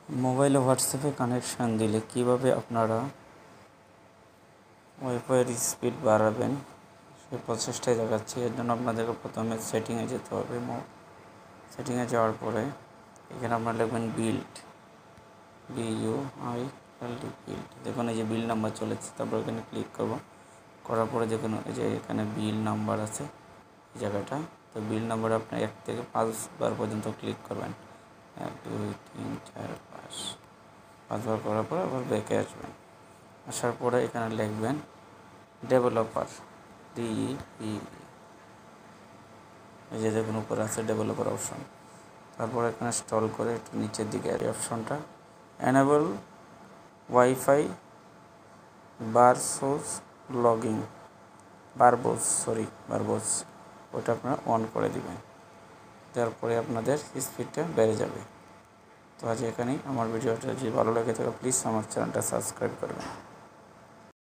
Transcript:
মোবাইলে হোয়াটসঅ্যাপে কানেকশান দিলে কীভাবে আপনারা ওয়াইফাইয়ের স্পিড বাড়াবেন সেই প্রচেষ্টাই দেখাচ্ছি। এর জন্য আপনাদেরকে প্রথমে সেটিংয়ে যেতে হবে। সেটিংয়ে যাওয়ার পরে এখানে আপনারা লিখবেন বিল্ড, BUILD, বিল্ড। দেখুন এই যে বিল নাম্বার চলেছে, তারপর এখানে ক্লিক করব। করার পরে দেখুন এই যে এখানে বিল নাম্বার আছে এই জায়গাটা। তো বিল নাম্বারে আপনি 1 থেকে 5 বার পর্যন্ত ক্লিক করবেন। 1 2 3 4 5 5বার করার পর আবার ব্যাকে আসবেন। আসার পরে এখানে লিখবেন ডেভেলপার, DE, এই যে দেখুন উপরে আছে ডেভেলপার অপশন। তারপর এখানে স্ক্রল করে একটু নিচের দিকে এই অপশনটা এনেবল ওয়াইফাই বারবোস ওটা আপনারা অন করে দিবেন। তারপরে আপনাদের স্পিডটা বেড়ে যাবে। তো আজ এখানেই। আমার ভিডিওটা যদি ভালো লাগে তাহলে প্লিজ আমার চ্যানেলটা সাবস্ক্রাইব করবেন।